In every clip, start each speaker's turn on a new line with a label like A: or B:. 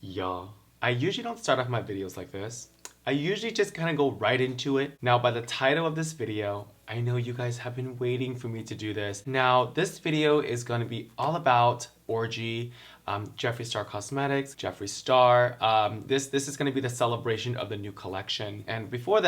A: Y'all, I usually don't start off my videos like this. I usually just kind of go right into it. Now, by the title of this video, I know you guys have been waiting for me to do this. Now, this video is going to be all about Orgy, Jeffree Star Cosmetics, Jeffree Star. This is going to be the celebration of the new collection. And before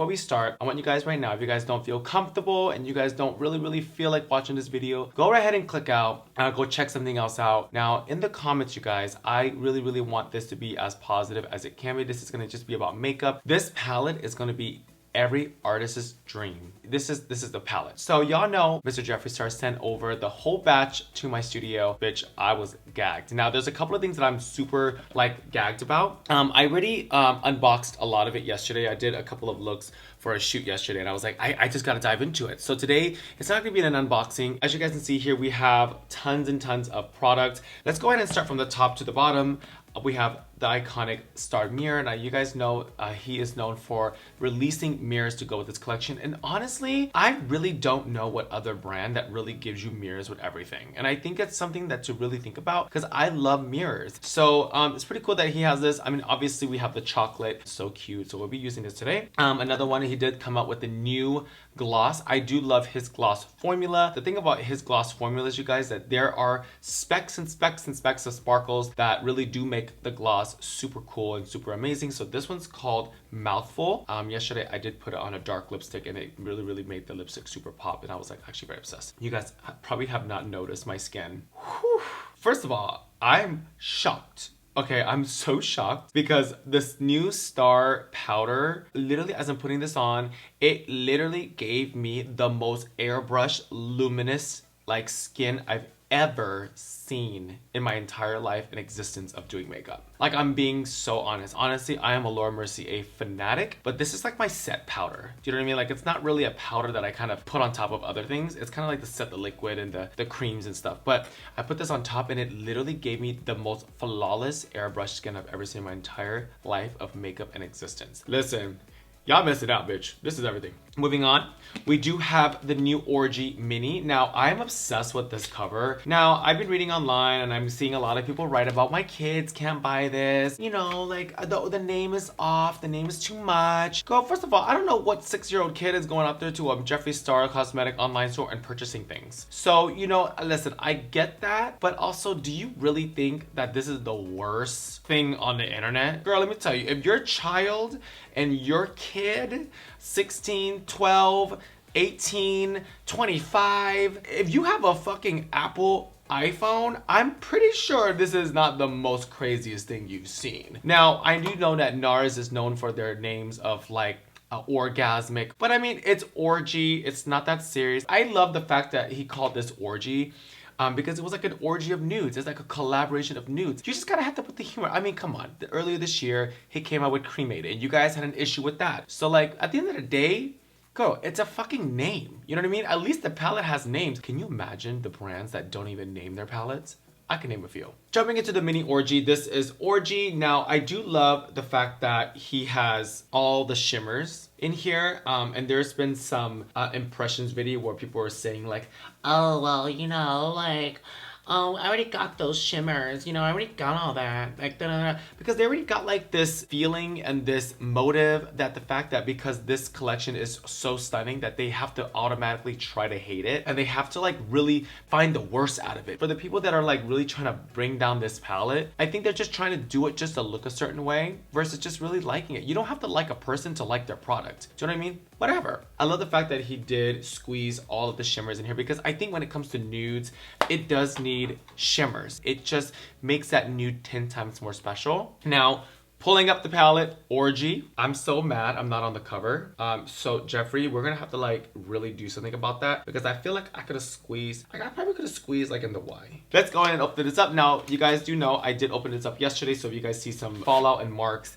A: we start, I want you guys right now, if you guys don't feel comfortable and you guys don't really feel like watching this video, go right ahead and click out. Go check something else out. Now, in the comments, you guys, I really want this to be as positive as it can be. This is going to just be about makeup. This palette is going to be every artist's dream. This is the palette. So y'all know Mr. Jeffree Star sent over the whole batch to my studio. Bitch, I was gagged. Now there's a couple of things that I'm super like gagged about. I already unboxed a lot of it yesterday. I did a couple of looks for a shoot yesterday and I was like, I just gotta dive into it. So today, it's not gonna be an unboxing. As you guys can see here, we have tons and tons of product. Let's go ahead and start from the top to the bottom. We have the iconic Star mirror. Now you guys know he is known for releasing mirrors to go with his collection, and honestly I really don't know what other brand that really gives you mirrors with everything, and I think it's something that to really think about because I love mirrors. So it's pretty cool that he has this. I mean, obviously we have the chocolate, so cute, so we'll be using this today. Another one, he did come out with the new gloss. I do love his gloss formula. The thing about his gloss formulas, you guys, that there are specks and specks and specks of sparkles that really do make the gloss super cool and super amazing. So this one's called Mouthful. Yesterday I did put it on a dark lipstick and it really made the lipstick super pop, and I was like actually very obsessed. You guys probably have not noticed my skin. Whew. First of all, I'm shocked. Okay, I'm so shocked because this new Star powder, literally as I'm putting this on, it literally gave me the most airbrushed, luminous like skin I've ever seen in my entire life and existence of doing makeup. Like, I'm being so honest. Honestly, I am a Laura Mercier fanatic, but this is like my set powder. Do you know what I mean? Like, it's not really a powder that I kind of put on top of other things. It's kind of like the set, the liquid and the creams and stuff. But I put this on top and it literally gave me the most flawless airbrush skin I've ever seen in my entire life of makeup and existence. Listen, y'all missed it out, bitch. This is everything. Moving on, we do have the new Orgy Mini. Now, I'm obsessed with this cover. Now, I've been reading online and I'm seeing a lot of people write about my kids can't buy this. You know, like the name is off, the name is too much. Girl, first of all, I don't know what 6-year-old kid is going up there to a Jeffree Star cosmetic online store and purchasing things. So, you know, listen, I get that, but also, do you really think that this is the worst thing on the internet? Girl, let me tell you, if your child and your kid, 16, 12, 18, 25, if you have a fucking Apple iPhone, I'm pretty sure this is not the most craziest thing you've seen. Now, I do know that NARS is known for their names of like orgasmic, but I mean, it's Orgy, it's not that serious. I love the fact that he called this Orgy. Because it was like an orgy of nudes. It's like a collaboration of nudes. You just gotta have to put the humor. I mean, come on. Earlier this year, he came out with Cremated, and you guys had an issue with that. So like, at the end of the day, girl, it's a fucking name. You know what I mean? At least the palette has names. Can you imagine the brands that don't even name their palettes? I can name a few. Jumping into the mini Orgy, this is Orgy. Now, I do love the fact that he has all the shimmers in here. And there's been some impressions video where people are saying like, oh, well, you know, like, oh, I already got those shimmers, you know, I already got all that, like, because they already got like this feeling and this motive that the fact that because this collection is so stunning that they have to automatically try to hate it and they have to like really find the worst out of it. For the people that are like really trying to bring down this palette, I think they're just trying to do it just to look a certain way versus just really liking it. You don't have to like a person to like their product. Do you know what I mean? Whatever. I love the fact that he did squeeze all of the shimmers in here because I think when it comes to nudes, it does need shimmers. It just makes that nude 10 times more special. Now, pulling up the palette, Orgy. I'm so mad I'm not on the cover. So Jeffree, we're gonna have to like really do something about that because I feel like I could have squeezed, like I probably could have squeezed like in the Y. Let's go ahead and open this up. Now, you guys do know I did open this up yesterday, so if you guys see some fallout and marks,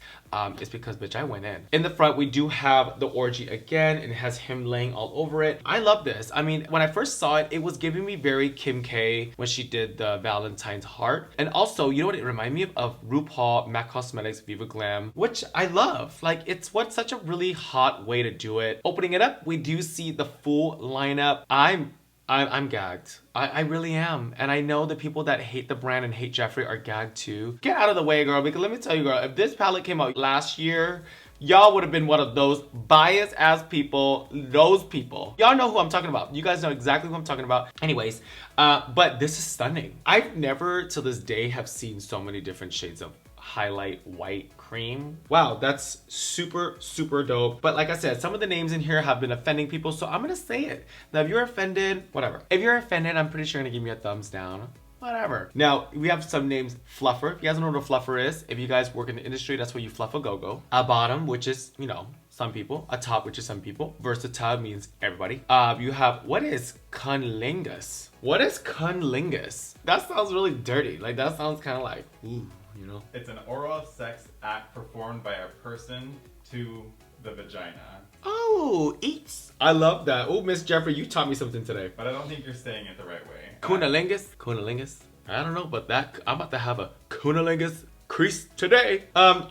A: it's because, bitch, I went in. In the front, we do have the Orgy again, and it has him laying all over it. I love this. I mean, when I first saw it, it was giving me very Kim K when she did the Valentine's Heart. And also, you know what it reminded me of? RuPaul MAC Cosmetics Viva Glam, which I love. Like, it's what's such a really hot way to do it. Opening it up, we do see the full lineup. I'm I'm gagged. I really am. And I know the people that hate the brand and hate Jeffree are gagged too. Get out of the way, girl, because let me tell you, girl, if this palette came out last year, y'all would have been one of those biased ass people, those people. Y'all know who I'm talking about. You guys know exactly who I'm talking about. Anyways, but this is stunning. I've never till this day have seen so many different shades of highlight white cream. Wow, that's super, super dope. But like I said, some of the names in here have been offending people, so I'm gonna say it. Now, if you're offended, whatever. If you're offended, I'm pretty sure you're gonna give me a thumbs down. Whatever. Now, we have some names. Fluffer. If you guys don't know what a fluffer is, if you guys work in the industry, that's where you fluff a go-go. A bottom, which is, you know, some people. A top, which is some people. Versatile means everybody. You have, what is Cunnilingis? What is Cunnilingis? That sounds really dirty. Like, that sounds kind of like, ooh, you know?
B: It's an oral sex act performed by a person to the vagina.
A: Oh, eats. I love that. Oh, Miss Jeffree, you taught me something today.
B: But I don't think you're saying it the right way.
A: Cunnilingis? Cunnilingis? I don't know, but that, I'm about to have a Cunnilingis crease today.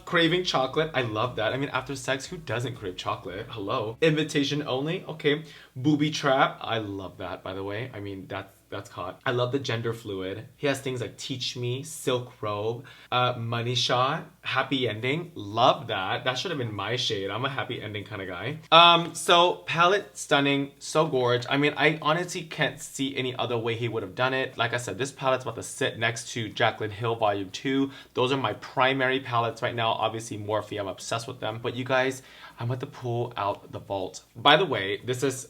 A: Craving chocolate. I love that. I mean, after sex, who doesn't crave chocolate? Hello. Invitation only. Okay. Booby trap. I love that, by the way. I mean, that's hot. I love the gender fluid. He has things like Teach Me, Silk Robe, Money Shot, Happy Ending. Love that. That should have been my shade. I'm a happy ending kind of guy. So palette stunning, so gorge. I mean, I honestly can't see any other way he would have done it. Like I said, this palette's about to sit next to Jaclyn Hill Volume 2. Those are my primary palettes right now. Obviously Morphe, I'm obsessed with them. But you guys, I'm about to pull out the vault. By the way, this is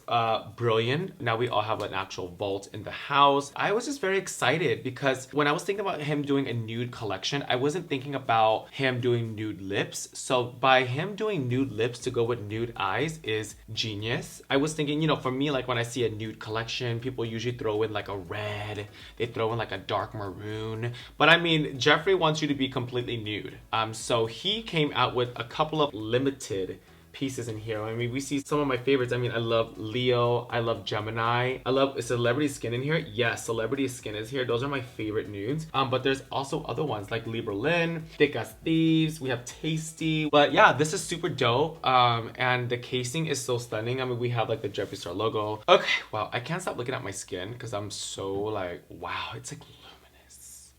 A: brilliant. Now we all have an actual vault in the house. I was just very excited because when I was thinking about him doing a nude collection, I wasn't thinking about him doing nude lips. So by him doing nude lips to go with nude eyes is genius. I was thinking, you know, for me, like when I see a nude collection, people usually throw in like a red, they throw in like a dark maroon. But I mean, Jeffree wants you to be completely nude. So he came out with a couple of limited pieces in here. I mean, we see some of my favorites. I mean, I love Leo. I love Gemini. I love Celebrity Skin in here. Yes, Celebrity Skin is here. Those are my favorite nudes. But there's also other ones like Libra Lynn, Thick as Thieves. We have Tasty. But yeah, this is super dope. And the casing is so stunning. I mean, we have like the Jeffree Star logo. Okay, wow. I can't stop looking at my skin because I'm so like, wow, it's like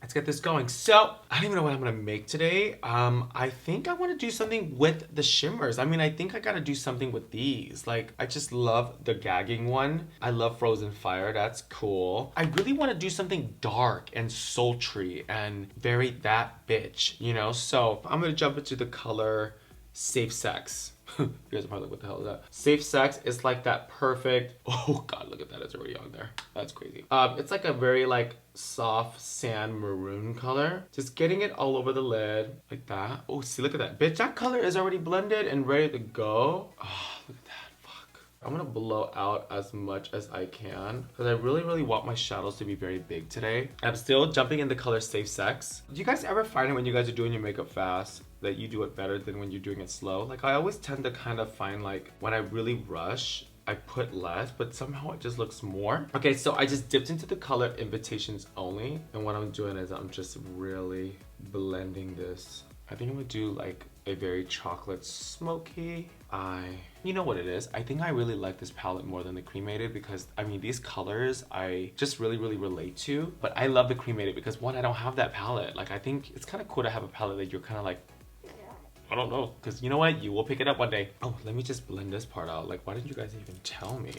A: let's get this going. So, I don't even know what I'm gonna make today. I think I wanna do something with the shimmers. I mean, I think I gotta do something with these. Like, I just love the gagging one. I love Frozen Fire, that's cool. I really wanna do something dark and sultry and very that bitch, you know? So, I'm gonna jump into the color Safe Sex. You guys are probably like, what the hell is that? Safe Sex is like that perfect, oh God, look at that, it's already on there. That's crazy. It's like a very like soft sand maroon color. Just getting it all over the lid like that. Oh, see, look at that. Bitch, that color is already blended and ready to go. Oh, look at that, fuck. I'm gonna blow out as much as I can because I really, really want my shadows to be very big today. I'm still jumping in the color Safe Sex. Do you guys ever find it when you guys are doing your makeup fast that you do it better than when you're doing it slow? Like, I always tend to kind of find like when I really rush, I put less, but somehow it just looks more. Okay, so I just dipped into the color Invitations Only. And what I'm doing is I'm just really blending this. I think I'm gonna do like a very chocolate smoky eye. You know what it is? I think I really like this palette more than the cremated because, I mean, these colors I just really, really relate to. But I love the cremated because, one, I don't have that palette. Like, I think it's kind of cool to have a palette that you're kind of like, I don't know, because you know what? You will pick it up one day. Oh, let me just blend this part out. Like, why didn't you guys even tell me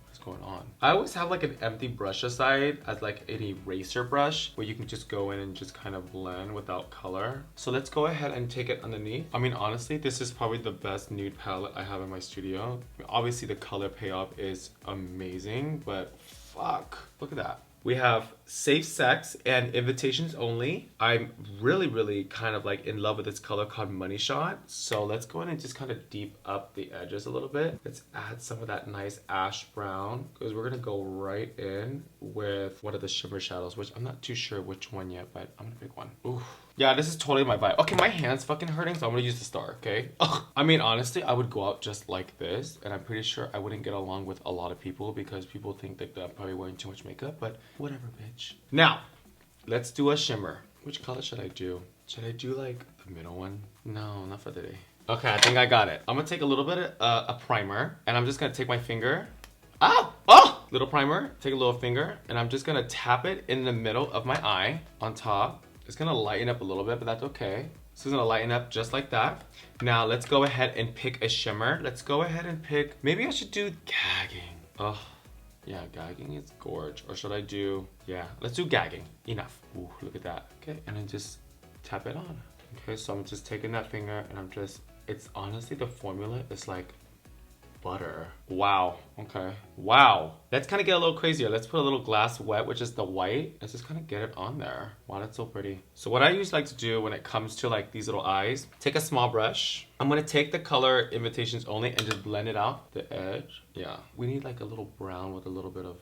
A: what's going on? I always have like an empty brush aside as like an eraser brush where you can just go in and just kind of blend without color. So let's go ahead and take it underneath. I mean, honestly, this is probably the best nude palette I have in my studio. I mean, obviously, the color payoff is amazing, but fuck, look at that. We have Safe Sex and Invitations Only. I'm really, really kind of like in love with this color called Money Shot. So let's go in and just kind of deep up the edges a little bit. Let's add some of that nice ash brown because we're gonna go right in with one of the shimmer shadows, which I'm not too sure which one yet, but I'm gonna pick one. Ooh. Yeah, this is totally my vibe. Okay, my hand's fucking hurting, so I'm gonna use the star, okay? Ugh. I mean, honestly, I would go out just like this, and I'm pretty sure I wouldn't get along with a lot of people because people think that I'm probably wearing too much makeup, but whatever, bitch. Now, let's do a shimmer. Which color should I do? Should I do like the middle one? No, not for today. Okay, I think I got it. I'm gonna take a little bit of a primer, and I'm just gonna take my finger. Oh! Oh! little primer, take a little finger, and I'm just gonna tap it in the middle of my eye on top. It's gonna lighten up a little bit, but that's okay. So it's gonna lighten up just like that. Now let's go ahead and pick a shimmer. Let's go ahead and pick, maybe I should do gagging. Oh, yeah, gagging is gorge. Or should I do, yeah, let's do gagging. Enough. Ooh, look at that. Okay, and then just tap it on. Okay, so I'm just taking that finger and I'm just, it's honestly, the formula is like butter. Wow, okay. Wow. Let's kind of get a little crazier. Let's put a little glass wet, which is the white. Let's just kind of get it on there. Wow, that's so pretty. So what I usually like to do when it comes to like these little eyes, take a small brush. I'm gonna take the color Invitations Only and just blend it out the edge. Yeah, we need like a little brown with a little bit of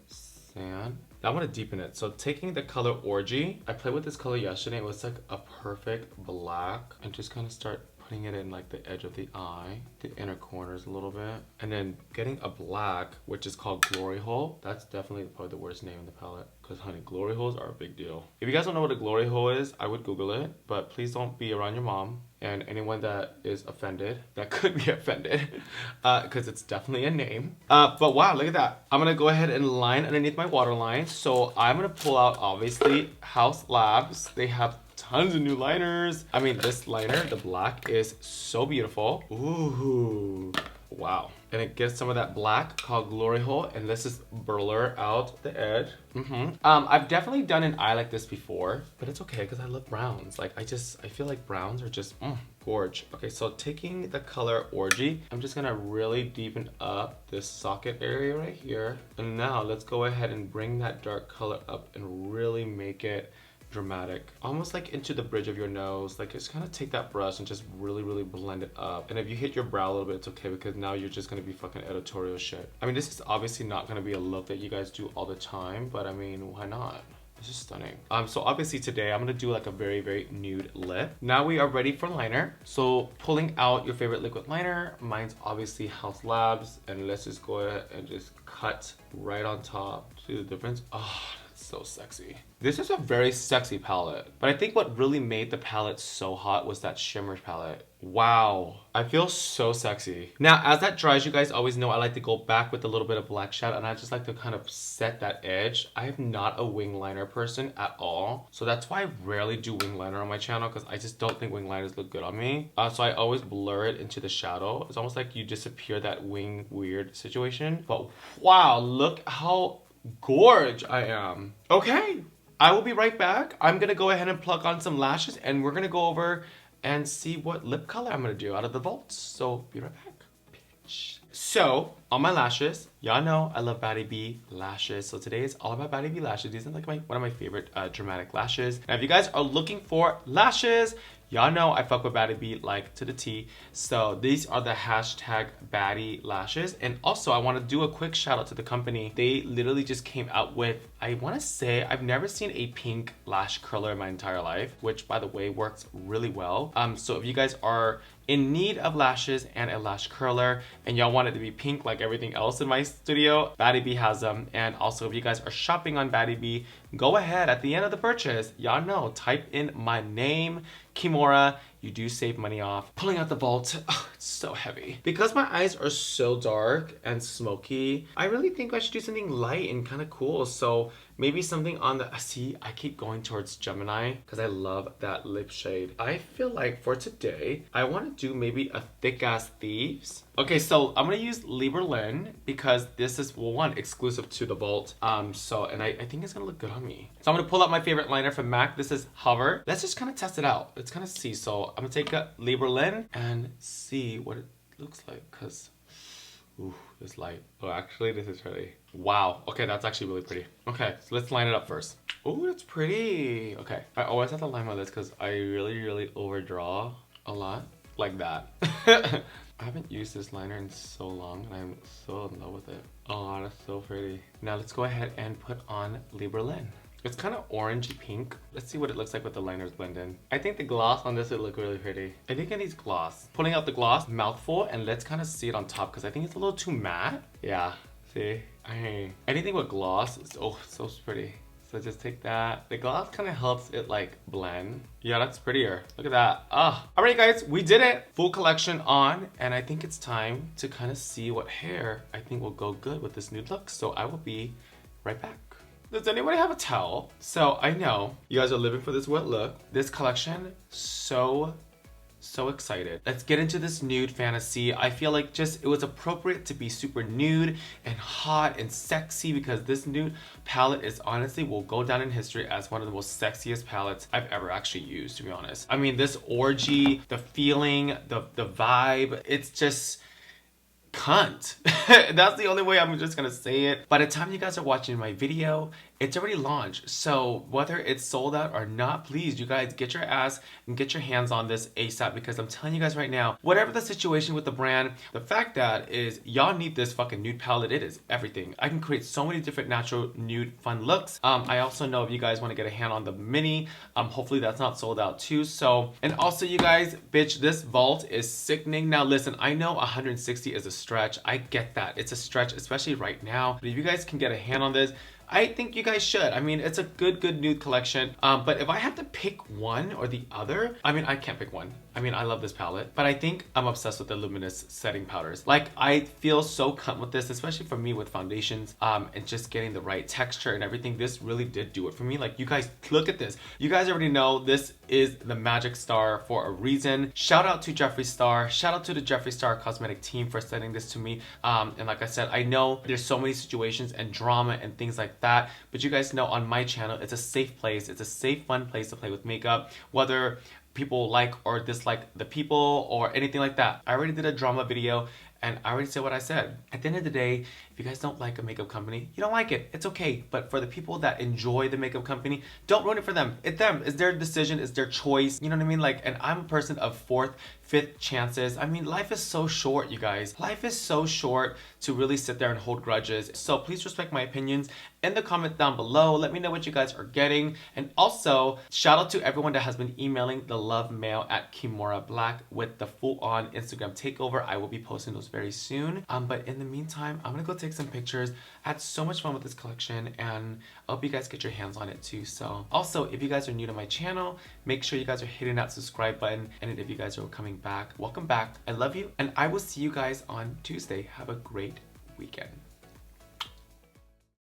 A: sand. I want to deepen it. So taking the color Orgy, I played with this color yesterday. It was like a perfect black, and just kind of start putting it in like the edge of the eye, the inner corners a little bit, and then getting a black, which is called Glory Hole. That's definitely probably the worst name in the palette, because honey, glory holes are a big deal. If you guys don't know what a glory hole is, I would Google it, but please don't be around your mom and anyone that is offended, that could be offended, because it's definitely a name. But wow, look at that. I'm gonna go ahead and line underneath my waterline. So I'm gonna pull out, obviously, Haus Labs. They have tons of new liners. I mean, this liner, the black, is so beautiful. Ooh, wow. And it gives some of that black called Glory Hole, and let's just blur out the edge. I've definitely done an eye like this before, but it's okay because I love browns. Like I feel like browns are just gorge. Okay, so taking the color Orgy, I'm just gonna really deepen up this socket area right here. And now let's go ahead and bring that dark color up and really make it dramatic, almost like into the bridge of your nose. Like just kind of take that brush and just really blend it up. And if you hit your brow a little bit, it's okay, because now you're just gonna be fucking editorial shit. I mean, this is obviously not gonna be a look that you guys do all the time, but I mean, why not? This is stunning. So obviously today I'm gonna do like a very nude lip. Now we are ready for liner. So pulling out your favorite liquid liner, mine's obviously Haus Labs, and let's just go ahead and just cut right on top. See the difference? Oh, so sexy. This is a very sexy palette, but I think what really made the palette so hot was that shimmer palette. Wow, I feel so sexy. Now, as that dries, you guys always know I like to go back with a little bit of black shadow, and I just like to kind of set that edge. I am not a wing liner person at all, so that's why I rarely do wing liner on my channel, because I just don't think wing liners look good on me. So I always blur it into the shadow. It's almost like you disappear that wing weird situation. But wow, look how gorge I am. Okay, I will be right back. I'm gonna go ahead and plug on some lashes, and we're gonna go over and see what lip color I'm gonna do out of the vaults. So be right back, bitch. So on my lashes, y'all know I love Batty B lashes. So today is all about Batty B lashes. These are like one of my favorite dramatic lashes. Now if you guys are looking for lashes, y'all know I fuck with Batty B like to the T. So these are the hashtag Batty lashes. And also I want to do a quick shout out to the company. They literally just came out with, I want to say, I've never seen a pink lash curler in my entire life, which by the way works really well. So if you guys are in need of lashes and a lash curler, and y'all want it to be pink like everything else in my studio, Batty B has them. And also if you guys are shopping on Batty B, go ahead at the end of the purchase, y'all know, type in my name, Kimora. You do save money off. Pulling out the vault, oh, it's so heavy. Because my eyes are so dark and smoky, I really think I should do something light and kind of cool. So maybe something on the, see, I keep going towards Gemini because I love that lip shade. I feel like for today, I want to do maybe a thick ass Thieves. Okay, so I'm gonna use Liberlin because this is, well, one, exclusive to the vault. And I think it's gonna look good on me. So I'm gonna pull out my favorite liner from MAC. This is Hover. Let's just kind of test it out. Let's kind of see. So I'm gonna take a Liberlin and see what it looks like, because ooh, this light. Oh, actually, this is pretty. Wow. Okay, that's actually really pretty. Okay, so let's line it up first. Oh, that's pretty. Okay, I always have to line my lips because I really overdraw a lot like that. I haven't used this liner in so long, and I'm so in love with it. Oh, that's so pretty. Now let's go ahead and put on Liberlin. It's kind of orangey pink. Let's see what it looks like with the liners blend in. I think the gloss on this would look really pretty. I think it needs gloss. Pulling out the gloss, mouthful, and let's kind of see it on top because I think it's a little too matte. Yeah, see? Anything with gloss is, oh, so pretty. So just take that. The gloss kind of helps it like blend. Yeah, that's prettier. Look at that. Ah. Alright guys, we did it. Full collection on. And I think it's time to kind of see what hair I think will go good with this nude look. So I will be right back. Does anybody have a towel? So I know you guys are living for this wet look. This collection, so excited. Let's get into this nude fantasy. I feel like just it was appropriate to be super nude and hot and sexy because this nude palette is honestly will go down in history as one of the most sexiest palettes I've ever actually used, to be honest. I mean, this orgy, the feeling, the vibe, it's just cunt. That's the only way I'm just gonna say it. By the time you guys are watching my video, it's already launched. So whether it's sold out or not, please, you guys get your ass and get your hands on this ASAP because I'm telling you guys right now, whatever the situation with the brand, the fact that is y'all need this fucking nude palette. It is everything. I can create so many different natural nude fun looks. I also know if you guys want to get a hand on the mini, hopefully that's not sold out too. So, and also you guys, bitch, this vault is sickening. Now listen, I know 160 is a stretch. I get that. It's a stretch, especially right now. But if you guys can get a hand on this, I think you guys should. I mean, it's a good nude collection. But if I have to pick one or the other, I mean, I can't pick one. I mean, I love this palette, but I think I'm obsessed with the luminous setting powders. Like, I feel so cunt with this, especially for me with foundations, and just getting the right texture and everything. This really did do it for me. Like, you guys, look at this. You guys already know this is the Magic Star for a reason. Shout out to Jeffree Star. Shout out to the Jeffree Star cosmetic team for sending this to me. And like I said, I know there's so many situations and drama and things like that, but you guys know on my channel, it's a safe place. It's a safe, fun place to play with makeup, whether people like or dislike the people or anything like that. I already did a drama video and I already said what I said. At the end of the day, if you guys don't like a makeup company, you don't like it. It's okay. But for the people that enjoy the makeup company, don't ruin it for them. It's them. It's their decision. It's their choice. You know what I mean? Like, and I'm a person of fourth, fifth chances. I mean, life is so short, you guys. Life is so short to really sit there and hold grudges. So please respect my opinions in the comments down below. Let me know what you guys are getting. And also, shout out to everyone that has been emailing the love mail at Kimora Blac with the full-on Instagram takeover. I will be posting those very soon. But in the meantime, I'm gonna go take some pictures. I had so much fun with this collection and I hope you guys get your hands on it too. So also, if you guys are new to my channel, make sure you guys are hitting that subscribe button. And if you guys are coming back, welcome back. I love you and I will see you guys on Tuesday. Have a great weekend.